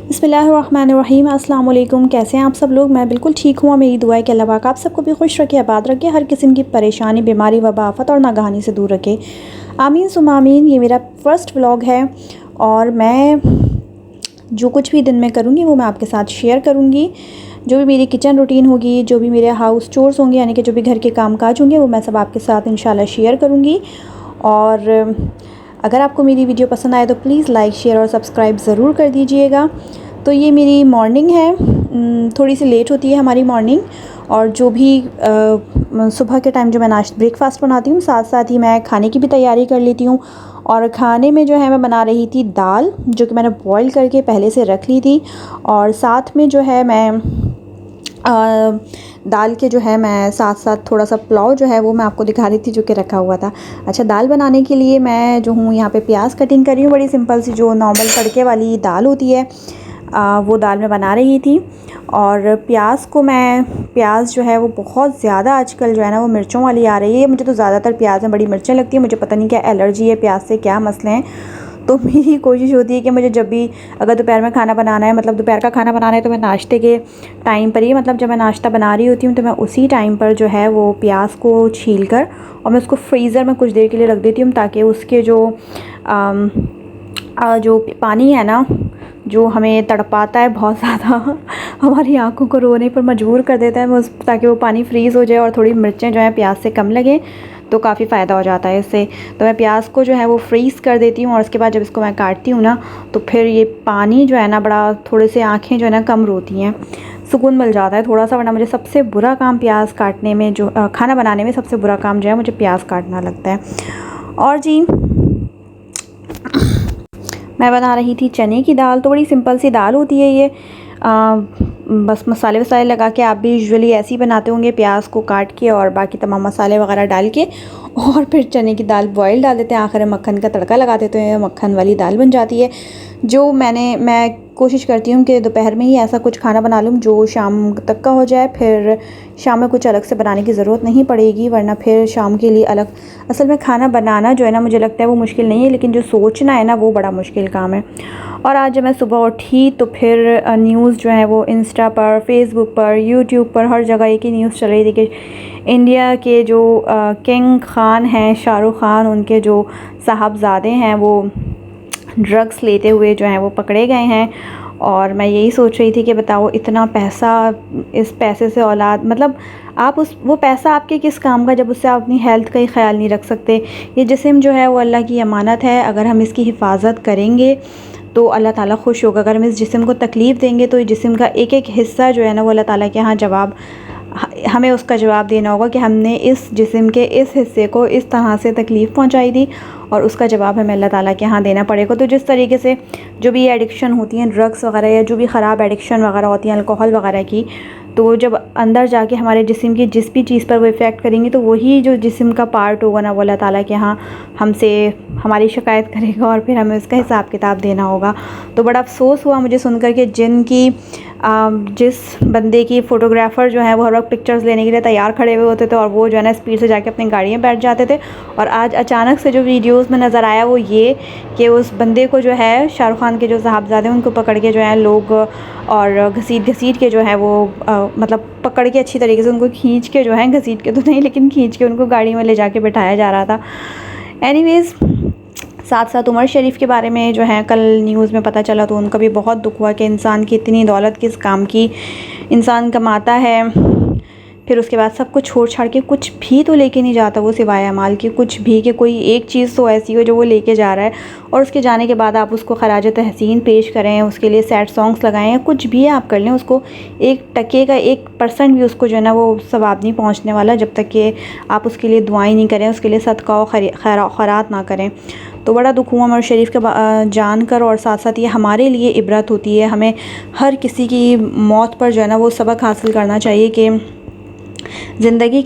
बिस्मिल्लाहिर्रहमानिर्रहीम। अस्सलाम वालेकुम। कैसे हैं आप सब लोग? मैं बिल्कुल ठीक हूँ। मेरी दुआ है कि अल्लाह पाक आप सबको भी खुश रखे, आबाद रखे, हर किस्म की परेशानी, बीमारी, वबा, आफत और नागहानी से दूर रखे। आमीन सुम्मा आमीन। ये मेरा फ़र्स्ट व्लॉग है और मैं जो कुछ भी दिन में करूँगी वो मैं आपके साथ शेयर करूँगी। जो भी मेरी किचन रूटीन होगी, जो भी मेरे हाउस चोर्स होंगे, यानी कि जो भी घर के काम काज होंगे, वो मैं सब आपके साथ इंशाल्लाह शेयर करूँगी। और अगर आपको मेरी वीडियो पसंद आए तो प्लीज़ लाइक, शेयर और सब्सक्राइब ज़रूर कर दीजिएगा। तो ये मेरी मॉर्निंग है। थोड़ी सी लेट होती है हमारी मॉर्निंग, और जो भी सुबह के टाइम जो मैं ब्रेकफास्ट बनाती हूँ, साथ साथ ही मैं खाने की भी तैयारी कर लेती हूँ। और खाने में जो है मैं बना रही थी दाल, जो कि मैंने बॉईल करके पहले से रख ली थी। और साथ में जो है मैं दाल के जो है मैं साथ साथ थोड़ा सा पुलाव जो है वो मैं आपको दिखा रही थी, जो कि रखा हुआ था। अच्छा, दाल बनाने के लिए मैं जो हूँ यहाँ पे प्याज कटिंग कर रही हूँ। बड़ी सिंपल सी जो नॉर्मल तड़के वाली दाल होती है, वो दाल मैं बना रही थी। और प्याज जो है वो बहुत ज़्यादा आजकल जो है ना वो मिर्चों वाली आ रही है। मुझे तो ज़्यादातर प्याज में बड़ी मिर्चें लगती है। मुझे पता नहीं क्या एलर्जी है प्याज से, क्या मसले हैं। तो मेरी कोशिश होती है कि मुझे जब भी अगर दोपहर में खाना बनाना है, मतलब दोपहर का खाना बनाना है, तो मैं नाश्ते के टाइम पर ही, मतलब जब मैं नाश्ता बना रही होती हूँ तो मैं उसी टाइम पर जो है वो प्याज को छील कर और मैं उसको फ्रीज़र में कुछ देर के लिए रख देती हूँ, ताकि उसके जो पानी है ना, जो हमें तड़पाता है बहुत ज़्यादा हमारी आंखों को रोने पर मजबूर कर देता है, ताकि वो पानी फ्रीज़ हो जाए और थोड़ी मिर्चें जो हैं प्याज से कम लगें, तो काफ़ी फ़ायदा हो जाता है इससे। तो मैं प्याज को जो है वो फ्रीज़ कर देती हूँ, और उसके बाद जब इसको मैं काटती हूँ ना, तो फिर ये पानी जो है ना बड़ा, थोड़े से आँखें जो है ना कम रोती हैं, सुकून मिल जाता है थोड़ा सा। वरना मुझे सबसे बुरा काम प्याज काटने में, जो खाना बनाने में सबसे बुरा काम जो है मुझे प्याज काटना लगता है। और जी, मैं बना रही थी चने की दाल। तो बड़ी सिंपल सी दाल होती है ये। बस मसाले वसाले लगा के, आप भी यूजुअली ऐसे ही बनाते होंगे, प्याज को काट के और बाकी तमाम मसाले वगैरह डाल के, और फिर चने की दाल बॉयल डाल देते हैं, आखिर में मक्खन का तड़का लगा देते हैं, मक्खन वाली दाल बन जाती है। जो मैं कोशिश करती हूँ कि दोपहर में ही ऐसा कुछ खाना बना लूँ जो शाम तक का हो जाए, फिर शाम में कुछ अलग से बनाने की ज़रूरत नहीं पड़ेगी, वरना फिर शाम के लिए अलग। असल में खाना बनाना जो है ना, मुझे लगता है वो मुश्किल नहीं है, लेकिन जो सोचना है ना वो बड़ा मुश्किल काम है। और आज जब मैं सुबह उठी तो फिर न्यूज़ जो है वो इंस्टा पर, फेसबुक पर, यूट्यूब पर, हर जगह एक ही न्यूज़ चल रही थी कि इंडिया के जो किंग खान हैं, शाहरुख खान, उनके जो साहबजादे हैं वो ड्रग्स लेते हुए जो हैं वो पकड़े गए हैं। और मैं यही सोच रही थी कि बताओ, इतना पैसा, इस पैसे से औलाद, मतलब आप वो पैसा आपके किस काम का, जब उससे आप अपनी हेल्थ का ही ख्याल नहीं रख सकते। ये जिस्म जो है वो अल्लाह की अमानत है, अगर हम इसकी हिफाजत करेंगे तो अल्लाह ताला खुश होगा। अगर हम इस जिस्म को तकलीफ़ देंगे तो इस जिस्म का एक एक हिस्सा जो है ना वो अल्लाह ताला के यहाँ हमें उसका जवाब देना होगा कि हमने इस जिस्म के इस हिस्से को इस तरह से तकलीफ़ पहुंचाई थी, और उसका जवाब हमें अल्लाह ताला के यहाँ देना पड़ेगा। तो जिस तरीके से जो भी एडिक्शन होती हैं ड्रग्स वगैरह, या जो भी ख़राब एडिक्शन वगैरह होती हैं अल्कोहल वगैरह की, तो वो जब अंदर जाके हमारे जिस्म की जिस भी चीज़ पर वो इफ़ेक्ट करेंगी, तो वही जो जिस्म का पार्ट होगा ना वो अल्लाह ताला के यहाँ हमसे हमारी शिकायत करेगा, और फिर हमें उसका हिसाब किताब देना होगा। तो बड़ा अफसोस हुआ मुझे सुनकर कि जिस बंदे की फ़ोटोग्राफ़र जो है वो हर वक्त पिक्चर्स लेने के लिए तैयार खड़े हुए होते थे, और वो जो है ना स्पीड से जाके अपनी गाड़ी में बैठ जाते थे। और आज अचानक से जो वीडियोस में नज़र आया वो ये कि उस बंदे को जो है, शाहरुख खान के जो साहबजादे, उनको पकड़ के जो है लोग, और घसीट के जो है वो मतलब पकड़ के अच्छी तरीके से उनको खींच के जो है, घसीट के तो नहीं लेकिन खींच के उनको गाड़ी में ले जाके बिठाया जा रहा था। एनीवेज़, साथ साथ उमर शरीफ के बारे में जो है कल न्यूज़ में पता चला, तो उनका भी बहुत दुख हुआ कि इंसान की इतनी दौलत किस काम की, इंसान कमाता है, फिर उसके बाद सब कुछ छोड़ छाड़ के कुछ भी तो लेके नहीं जाता वो, सिवाय अमाल के कुछ भी, कि कोई एक चीज़ तो ऐसी हो जो वो लेके जा रहा है, और उसके जाने के बाद आप उसको खराज तहसीन पेश करें, उसके लिए सैड सॉन्ग्स लगाएं, या कुछ भी आप कर लें, उसको 1% का 1% भी उसको जो है ना वो सवाब नहीं पहुँचने वाला, जब तक कि आप उसके लिए दुआएं नहीं करें, उसके लिए सदका और खैरात ना करें। तो बड़ा दुख हुआ उमर शरीफ के जानकर, और साथ साथ ये हमारे लिए इबरत होती है। हमें हर किसी की मौत पर जो है ना वो सबक हासिल करना चाहिए कि ज़िंदगी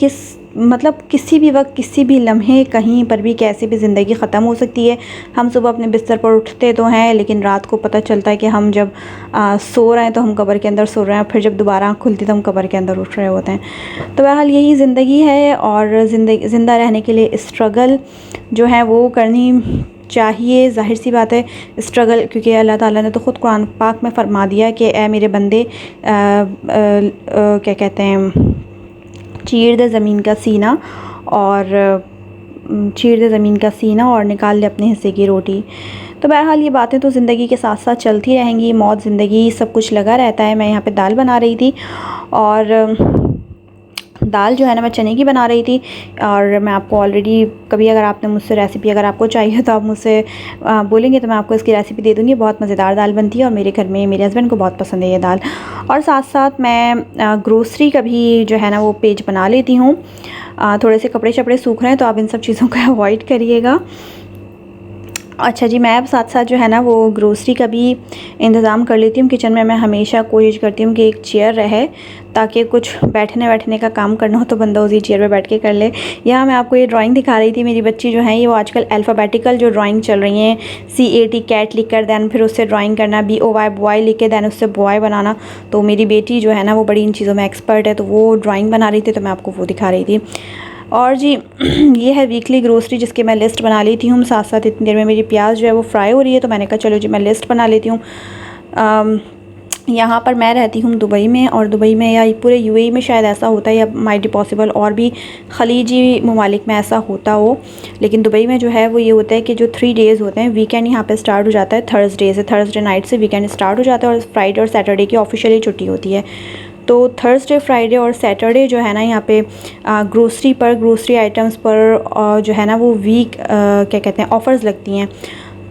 मतलब किसी भी वक्त, किसी भी लम्हे, कहीं पर भी, कैसे भी ज़िंदगी ख़त्म हो सकती है। हम सुबह अपने बिस्तर पर उठते तो हैं, लेकिन रात को पता चलता है कि हम जब सो रहे हैं तो हम कब्र के अंदर सो रहे हैं, फिर जब दोबारा आँख खुलती तो हम कब्र के अंदर उठ रहे होते हैं। तो बहरहाल यही ज़िंदगी है, और ज़िंदा रहने के लिए स्ट्रगल जो है वो करनी चाहिए, ज़ाहिर सी बात है स्ट्रगल, क्योंकि अल्लाह ताला ने तो ख़ुद कुरान पाक में फ़रमा दिया कि ए मेरे बंदे क्या कहते हैं, चीर दे ज़मीन का सीना और चीर दे ज़मीन का सीना और निकाल ले अपने हिस्से की रोटी। तो बहरहाल ये बातें तो ज़िंदगी के साथ साथ चलती रहेंगी, मौत ज़िंदगी सब कुछ लगा रहता है। मैं यहाँ पे दाल बना रही थी और दाल जो है ना मैं चने की बना रही थी। और मैं आपको ऑलरेडी, कभी अगर आपने मुझसे रेसिपी अगर आपको चाहिए तो आप मुझसे बोलेंगे तो मैं आपको इसकी रेसिपी दे दूँगी। बहुत मज़ेदार दाल बनती है और मेरे घर में मेरे हस्बैंड को बहुत पसंद है ये दाल। और साथ साथ मैं ग्रोसरी का भी जो है ना वो पेज बना लेती हूँ। थोड़े से कपड़े शपड़े सूख रहे हैं तो आप इन सब चीज़ों को अवॉइड करिएगा। अच्छा जी, मैं अब साथ साथ जो है ना वो ग्रोसरी का भी इंतज़ाम कर लेती हूँ। किचन में मैं हमेशा कोशिश करती हूँ कि एक चेयर रहे, ताकि कुछ बैठने बैठने का काम करना हो तो बंदा उसी चेयर पे बैठ के कर ले। यहाँ मैं आपको ये ड्राइंग दिखा रही थी। मेरी बच्ची जो है ये वो आजकल अल्फ़ाबेटिकल जो ड्राइंग चल रही हैं, CAT कैट लिख कर दैन फिर उससे ड्राइंग करना, BOY बॉय लिख के दैन उससे बॉय बनाना। तो मेरी बेटी जो है ना वो बड़ी इन चीज़ों में एक्सपर्ट है, तो वो ड्राइंग बना रही थी तो मैं आपको वो दिखा रही थी। और जी ये है वीकली ग्रोसरी जिसकी मैं लिस्ट बना लेती हूँ। साथ साथ इतनी देर में मेरी प्याज जो है वो फ्राई हो रही है, तो मैंने कहा चलो जी मैं लिस्ट बना लेती हूँ। यहाँ पर मैं रहती हूँ दुबई में, और दुबई में या पूरे UAE में शायद ऐसा होता है, या माइट बी पॉसिबल और भी खलीजी ममालिक में ऐसा होता हो, लेकिन दुबई में जो है वो ये होता है कि जो 3 डेज़ होते हैं, वीकेंड यहाँ पे स्टार्ट हो जाता है थर्सडे से, थर्सडे नाइट से वीकेंड स्टार्ट हो जाता है और फ्राइडे और सैटरडे की ऑफिशियली छुट्टी होती है। तो थर्सडे, फ्राइडे और सैटरडे जो है ना यहाँ पे ग्रोसरी आइटम्स पर जो है ना वो क्या कहते हैं ऑफ़र्स लगती हैं।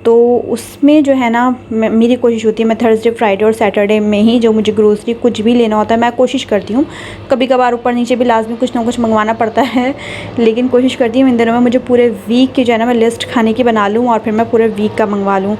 तो उसमें जो है ना मेरी कोशिश होती है मैं थर्सडे, फ्राइडे और सैटरडे में ही जो मुझे ग्रोसरी कुछ भी लेना होता है मैं कोशिश करती हूँ। कभी कभार ऊपर नीचे भी लाजमी कुछ ना कुछ मंगवाना पड़ता है, लेकिन कोशिश करती हूँ इन दिनों में मुझे पूरे वीक की जो है ना मैं लिस्ट खाने की बना लूँ और फिर मैं पूरे वीक का मंगवा लूँ।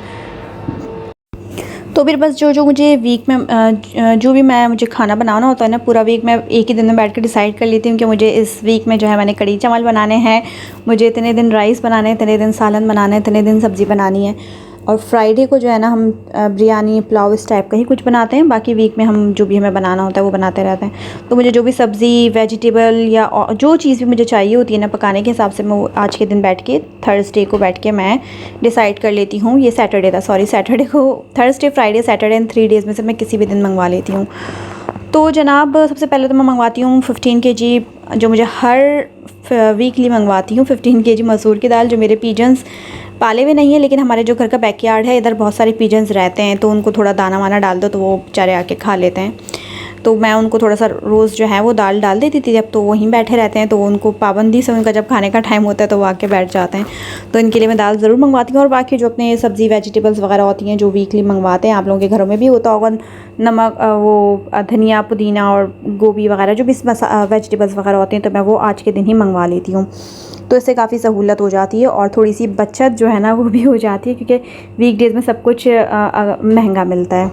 तो फिर बस जो मुझे वीक में जो भी मुझे खाना बनाना होता है ना पूरा वीक, मैं एक ही दिन में बैठ कर डिसाइड कर लेती हूँ कि मुझे इस वीक में जो है मैंने कड़ी चावल बनाने हैं, मुझे इतने दिन राइस बनाने हैं, इतने दिन सालन बनाना है, इतने दिन सब्ज़ी बनानी है। और फ्राइडे को जो है ना हम बिरयानी पुलाव इस टाइप का ही कुछ बनाते हैं। बाकी वीक में हम जो भी हमें बनाना होता है वो बनाते रहते हैं। तो मुझे जो भी सब्ज़ी, वेजिटेबल या जो चीज़ भी मुझे चाहिए होती है ना पकाने के हिसाब से, मैं आज के दिन बैठ के थर्सडे को बैठ के मैं डिसाइड कर लेती हूँ। ये सैटरडे था, सॉरी सैटरडे को, थर्सडे, फ्राइडे, सैटरडे इन 3 डेज़ में से मैं किसी भी दिन मंगवा लेती हूँ। तो जनाब सबसे पहले तो मैं मंगवाती हूँ 15 kg, जो मुझे हर वीकली मंगवाती हूँ 15 kg मसूर की दाल। जो मेरे पीजन्स पाले हुए नहीं है, लेकिन हमारे जो घर का बैकयार्ड है इधर बहुत सारे पीजन्स रहते हैं, तो उनको थोड़ा दाना वाना डाल दो तो वो बेचारे आके खा लेते हैं। तो मैं उनको थोड़ा सा रोज़ जो है वो दाल डाल देती थी। जब तो वहीं बैठे रहते हैं तो उनको पाबंदी से उनका जब खाने का टाइम होता है तो वो आके बैठ जाते हैं, तो इनके लिए मैं दाल ज़रूर मंगवाती हूँ। और बाकी जो अपने सब्ज़ी वेजिटेबल्स वगैरह होती हैं जो वीकली मंगवाते हैं, आप लोगों के घरों में भी होता होगा, नमक, वो धनिया, पुदीना और गोभी वगैरह जो भी वेजिटेबल्स वगैरह होते हैं, तो मैं वो आज के दिन ही मंगवा लेती हूँ। तो इससे काफ़ी सहूलत हो जाती है और थोड़ी सी बचत जो है ना वो भी हो जाती है, क्योंकि वीकडेज़ में सब कुछ महंगा मिलता है।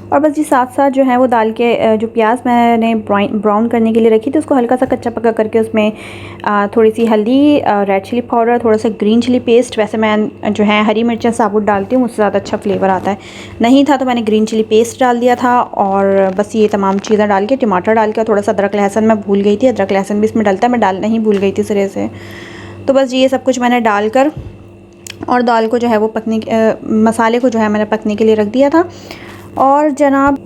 और बस जी साथ साथ जो है वो दाल के जो प्याज मैंने ब्राउन करने के लिए रखी थी, उसको हल्का सा कच्चा पक्का करके उसमें थोड़ी सी हल्दी, रेड चिली पाउडर, थोड़ा सा ग्रीन चिली पेस्ट, वैसे मैं जो है हरी मिर्चें साबुत डालती हूँ, उससे ज़्यादा अच्छा फ्लेवर आता है। नहीं था तो मैंने ग्रीन चिली पेस्ट डाल दिया था। और बस ये तमाम चीज़ें डाल के, टमाटर डाल के, थोड़ा सा अदरक लहसुन मैं भूल गई थी, अदरक लहसुन भी इसमें डलता है, मैं डालना ही भूल गई थी सिरे से। तो बस ये सब कुछ मैंने डाल कर और दाल को जो है वो मसाले को जो है मैंने पकने के लिए रख दिया था। और जनाब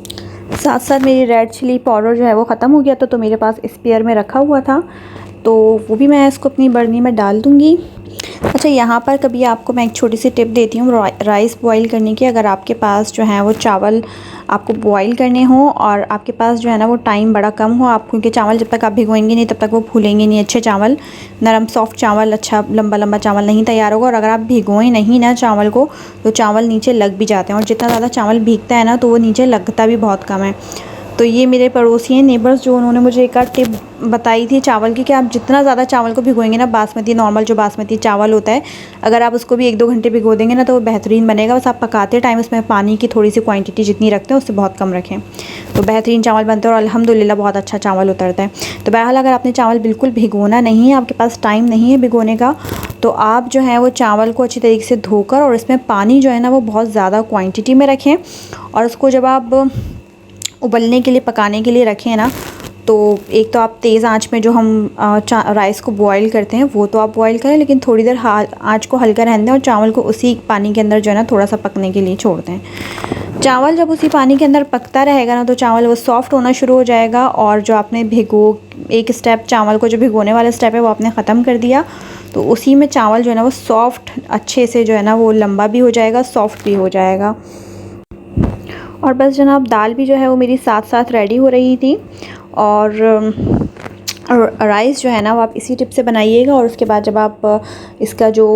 साथ साथ मेरी रेड चिली पाउडर जो है वो ख़त्म हो गया था, तो मेरे पास स्पेयर में रखा हुआ था, तो वो भी मैं इसको अपनी बर्नी में डाल दूँगी। अच्छा, यहाँ पर कभी आपको मैं एक छोटी सी टिप देती हूँ राइस बॉईल करने की। अगर आपके पास जो है वो चावल आपको बॉईल करने हो और आपके पास जो है ना वो टाइम बड़ा कम हो, आप क्योंकि चावल जब तक आप भिगोएंगे नहीं तब तक वो फूलेंगे नहीं अच्छे चावल, नरम सॉफ्ट चावल, अच्छा लंबा लंबा चावल नहीं तैयार होगा। और अगर आप भिगोएं नहीं ना चावल को तो चावल नीचे लग भी जाते हैं, और जितना ज़्यादा चावल भीगता है ना तो वो नीचे लगता भी बहुत कम है। तो ये मेरे पड़ोसी हैं, नेबर्स, जो उन्होंने मुझे एक आध टिप बताई थी चावल की, कि आप जितना ज़्यादा चावल को भिगोएंगे ना, बासमती नॉर्मल जो बासमती चावल होता है, अगर आप उसको भी 1-2 घंटे भिगो देंगे ना तो वो बेहतरीन बनेगा। बस आप पकाते टाइम उसमें पानी की थोड़ी सी क्वांटिटी जितनी रखते हैं उससे बहुत कम रखें, तो बेहतरीन चावल बनते हैं और अल्हम्दुलिल्लाह बहुत अच्छा चावल उतरता है। तो बहरहाल अगर आपने चावल बिल्कुल भिगोना नहीं है, आपके पास टाइम नहीं है भिगोने का, तो आप जो है वो चावल को अच्छी तरीके से धोकर और इसमें पानी जो है ना वो बहुत ज़्यादा क्वांटिटी में रखें, और उसको जब आप उबलने के लिए, पकाने के लिए रखें ना, तो एक तो आप तेज़ आंच में जो हम राइस को बॉईल करते हैं वो तो आप बॉईल करें, लेकिन थोड़ी देर आंच को हल्का रहने दें और चावल को उसी पानी के अंदर जो है ना थोड़ा सा पकने के लिए छोड़ दें। चावल जब उसी पानी के अंदर पकता रहेगा ना तो चावल वो सॉफ़्ट होना शुरू हो जाएगा, और जो आपने एक स्टेप चावल को जो भिगोने वाला स्टेप है वो आपने ख़त्म कर दिया, तो उसी में चावल जो है ना वो सॉफ़्ट अच्छे से जो है ना वो लंबा भी हो जाएगा, सॉफ़्ट भी हो जाएगा। और बस जनाब दाल भी जो है वो मेरी साथ साथ रेडी हो रही थी। और राइस जो है ना वो आप इसी टिप से बनाइएगा, और उसके बाद जब आप इसका जो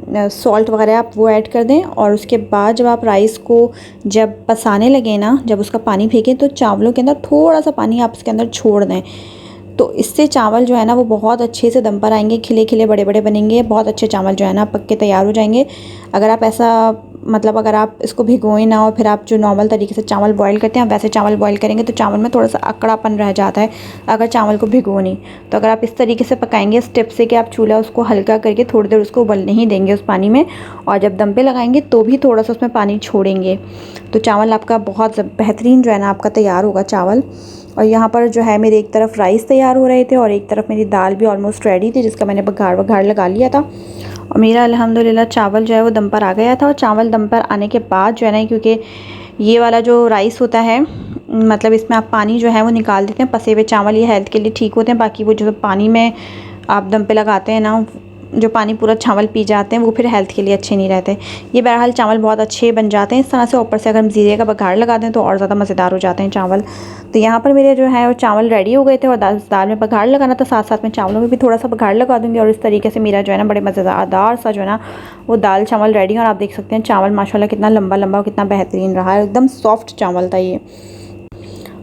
सॉल्ट वगैरह आप वो ऐड कर दें, और उसके बाद जब आप राइस को जब पसाने लगें ना, जब उसका पानी फेंकें तो चावलों के अंदर थोड़ा सा पानी आप इसके अंदर छोड़ दें, तो इससे चावल जो है ना वो बहुत अच्छे से दम पर आएंगे, खिले खिले बड़े बड़े बनेंगे, बहुत अच्छे चावल जो है ना पक के तैयार हो जाएंगे। अगर आप ऐसा मतलब अगर आप इसको भिगोएं ना और फिर आप जो नॉर्मल तरीके से चावल बॉईल करते हैं वैसे चावल बॉईल करेंगे तो चावल में थोड़ा सा अकड़ापन रह जाता है अगर चावल को भिगो नहीं। तो अगर आप इस तरीके से पकाएंगे इस टिप से कि आप चूल्हा उसको हल्का करके थोड़ी देर उसको उबलने ही देंगे उस पानी में, और जब दम पे लगाएंगे तो भी थोड़ा सा उसमें पानी छोड़ेंगे, तो चावल आपका बहुत बेहतरीन जो है ना आपका तैयार होगा चावल। और यहाँ पर जो है मेरे एक तरफ राइस तैयार हो रहे थे और एक तरफ मेरी दाल भी ऑलमोस्ट रेडी थी, जिसका मैंने बघार लगा लिया था। और मेरा अल्हम्दुलिल्लाह चावल जो है वो दम पर आ गया था। और चावल दम पर आने के बाद जो है ना, क्योंकि ये वाला जो राइस होता है मतलब इसमें आप पानी जो है वो निकाल देते हैं, पसे हुए चावल ये हेल्थ के लिए ठीक होते हैं, बाकी वो जो पानी में आप दम पे लगाते हैं ना जो पानी पूरा चावल पी जाते हैं वो फिर हेल्थ के लिए अच्छे नहीं रहते। ये बहरहाल चावल बहुत अच्छे बन जाते हैं इस तरह से, ऊपर से अगर हम ज़ीरे का बघार लगा दें तो और ज़्यादा मज़ेदार हो जाते हैं चावल। तो यहाँ पर मेरे जो है वो चावल रेडी हो गए थे, और दाल में बघार लगाना था, साथ साथ में चावलों में भी थोड़ा सा बघार लगा दूँगी, और इस तरीके से मेरा जो है ना बड़े मज़ेदार सा जो है ना वो दाल चावल रेडी है। और आप देख सकते हैं चावल माशाल्लाह कितना लंबा लंबा और कितना बेहतरीन रहा है, एकदम सॉफ्ट चावल था ये।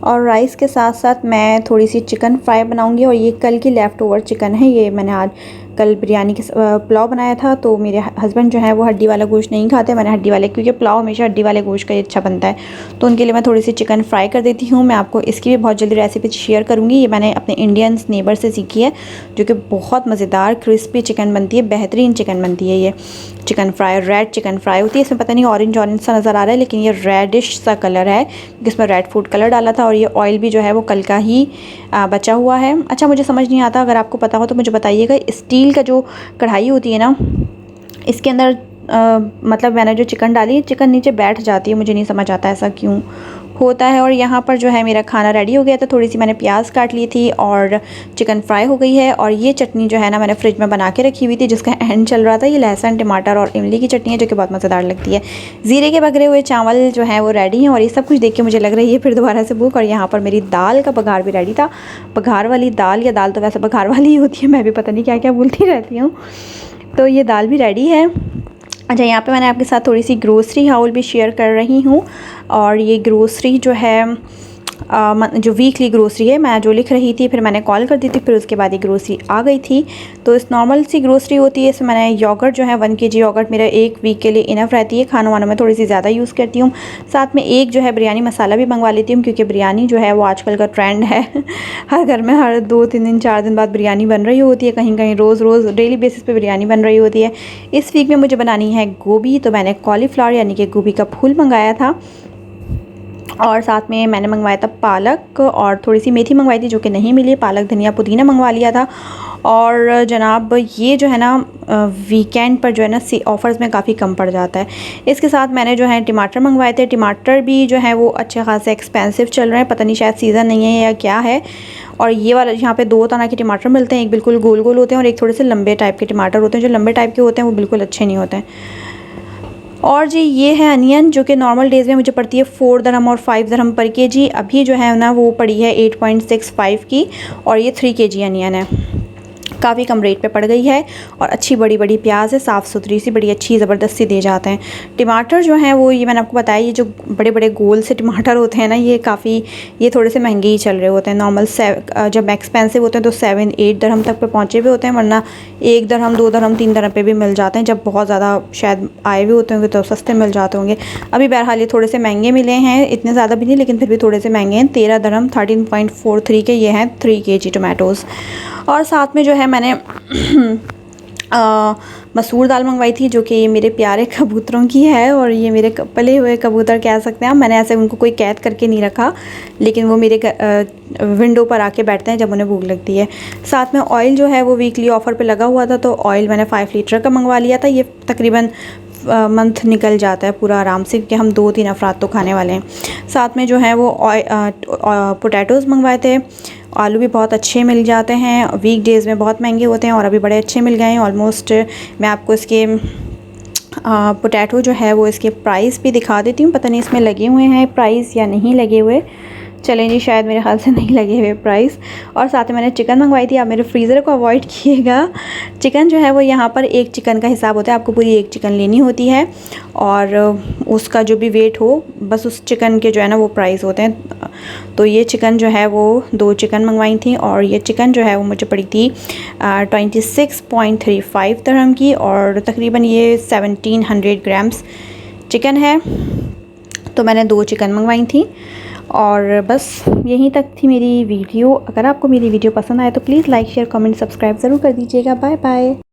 और राइस के साथ साथ मैं थोड़ी सी चिकन फ्राई बनाऊंगी, और ये कल की लेफ़्ट ओवर चिकन है, ये मैंने आज कल बिरयानी के पुलाव बनाया था, तो मेरे हस्बैंड जो है वो हड्डी वाला गोश्त नहीं खाते, मैंने हड्डी वाले, क्योंकि पुलाव हमेशा हड्डी वाले गोश्त का ही अच्छा बनता है, तो उनके लिए मैं थोड़ी सी चिकन फ्राई कर देती हूँ। मैं आपको इसकी भी बहुत जल्दी रेसिपी शेयर करूँगी, ये मैंने अपने इंडियन नेबर से सीखी है, जो कि बहुत मज़ेदार क्रिस्पी चिकन बनती है, बेहतरीन चिकन बनती है। ये chicken fry red chicken fry होती है, इसमें पता नहीं ऑरेंज ऑरेंज सा नज़र आ रहा है, लेकिन ये रेडिश सा कलर है क्योंकि इसमें रेड फूड कलर डाला था, और ये ऑयल भी जो है वो कल का ही बचा हुआ है। अच्छा, मुझे समझ नहीं आता, अगर आपको पता हो तो मुझे बताइएगा, स्टील का जो कढ़ाई होती है ना इसके अंदर मतलब मैंने जो चिकन डाली चिकन नीचे बैठ जाती है, मुझे नहीं समझ आता ऐसा क्यों होता है। और यहाँ पर जो है मेरा खाना रेडी हो गया था, थोड़ी सी मैंने प्याज काट ली थी और चिकन फ्राई हो गई है। और ये चटनी जो है ना मैंने फ्रिज में बना के रखी हुई थी, जिसका एंड चल रहा था, ये लहसुन टमाटर और इमली की चटनी है जो कि बहुत मज़ेदार लगती है। ज़ीरे के बगरे हुए चावल जो हैं वो रेडी हैं, और ये सब कुछ देख के मुझे लग रही है फिर दोबारा से भूख। और यहाँ पर मेरी दाल का बघार भी रेडी था, बघार वाली दाल, या दाल तो वैसे बघार वाली ही होती है, मैं भी पता नहीं क्या क्या बोलती रहती हूँ। तो ये दाल भी रेडी है। अच्छा, यहाँ पे मैंने आपके साथ थोड़ी सी ग्रोसरी हाउल भी शेयर कर रही हूँ, और ये ग्रोसरी जो है जो वीकली ग्रोसरी है मैं जो लिख रही थी, फिर मैंने कॉल कर दी थी, फिर उसके बाद ये ग्रोसरी आ गई थी। तो इस नॉर्मल सी ग्रोसरी होती है, इसमें मैंने योगर्ट जो है 1 kg योगर्ट मेरा 1 वीक के लिए इनफ रहती है, खानों वानों में थोड़ी सी ज़्यादा यूज़ करती हूँ। साथ में एक जो है बिरयानी मसाला भी मंगवा लेती हूँ, क्योंकि बिरयानी जो है वो आजकल का ट्रेंड है हर घर में हर 2-3 दिन 4 दिन बाद बिरयानी बन रही होती है, कहीं कहीं रोज़ रोज़ डेली बेसिस पे बिरयानी बन रही होती है। इस वीक में मुझे बनानी है गोभी, तो मैंने कॉलीफ्लावर यानी कि गोभी का फूल मंगाया था, और साथ में मैंने मंगवाया था पालक, और थोड़ी सी मेथी मंगवाई थी जो कि नहीं मिली, पालक धनिया पुदीना मंगवा लिया था। और जनाब ये जो है ना वीकेंड पर जो है ना ऑफ़र्स में काफ़ी कम पड़ जाता है। इसके साथ मैंने जो है टमाटर मंगवाए थे, टमाटर भी जो है वो अच्छे खासे एक्सपेंसिव चल रहे हैं, पता नहीं शायद सीज़न नहीं है या क्या है। और ये वाला यहाँ पे 2 तरह के टमाटर मिलते हैं, एक बिल्कुल गोल गोल होते हैं और एक थोड़े से लंबे टाइप के टमाटर होते हैं। जो लंबे टाइप के होते हैं वो बिल्कुल अच्छे नहीं होते हैं। और जी ये है अनियन, जो कि नॉर्मल डेज़ में मुझे पड़ती है 4 दिरहम और 5 दिरहम पर kg, अभी जो है ना वो पड़ी है 8.65 की, और ये 3 kg अनियन है, काफ़ी कम रेट पे पड़ गई है। और अच्छी बड़ी बड़ी प्याज है, साफ़ सुथरी सी, बड़ी अच्छी ज़बरदस्ती दे जाते हैं। टमाटर जो हैं वो ये मैंने आपको बताया, ये जो बड़े बड़े गोल से टमाटर होते हैं ना, ये थोड़े से महंगे ही चल रहे होते हैं। नॉर्मल जब एक्सपेंसिव होते हैं तो 7-8 दिरहम तक पे पहुँचे हुए होते हैं, वरना 1 दिरहम 2 दिरहम 3 दिरहम पे भी मिल जाते हैं। जब बहुत ज़्यादा शायद आए हुए होते होंगे तो सस्ते मिल जाते होंगे। अभी बहरहाल ये थोड़े से महंगे मिले हैं, इतने ज़्यादा भी नहीं लेकिन फिर भी थोड़े से महंगे हैं। 13 दिरहम 13.43 के ये हैं 3 kg टमाटोज़। और साथ में जो है मैंने मसूर दाल मंगवाई थी, जो कि ये मेरे प्यारे कबूतरों की है और ये मेरे पले हुए कबूतर कह सकते हैं। मैंने ऐसे उनको कोई कैद करके नहीं रखा, लेकिन वो मेरे विंडो पर आके बैठते हैं जब उन्हें भूख लगती है। साथ में ऑयल जो है वो वीकली ऑफ़र पे लगा हुआ था, तो ऑयल मैंने 5 लीटर का मंगवा लिया था। ये तकरीबन मंथ निकल जाता है पूरा आराम से, क्योंकि हम 2-3 अफराद तो खाने वाले हैं। साथ में जो है वो पोटैटोज़ मंगवाए थे। आलू भी बहुत अच्छे मिल जाते हैं, वीक डेज़ में बहुत महंगे होते हैं और अभी बड़े अच्छे मिल गए हैं। ऑलमोस्ट मैं आपको इसके पोटैटो जो है वो इसके प्राइस भी दिखा देती हूँ। पता नहीं इसमें लगे हुए हैं प्राइस या नहीं लगे हुए, चलें जी, शायद मेरे ख्याल से नहीं लगे हुए प्राइस। और साथ में मैंने चिकन मंगवाई थी। आप मेरे फ्रीज़र को अवॉइड किएगा। चिकन जो है वो यहाँ पर एक चिकन का हिसाब होता है, आपको पूरी एक चिकन लेनी होती है और उसका जो भी वेट हो, बस उस चिकन के जो है ना वो प्राइस होते हैं। तो ये चिकन जो है वो 2 चिकन मंगवाई थी और ये चिकन जो है वो मुझे पड़ी थी 26.35 दिरहम की, और तकरीबन ये 1700 ग्राम्स चिकन है। तो मैंने 2 चिकन मंगवाई थी और बस यहीं तक थी मेरी वीडियो। अगर आपको मेरी वीडियो पसंद आए तो please like, share, comment, subscribe ज़रूर कर दीजिएगा। Bye bye.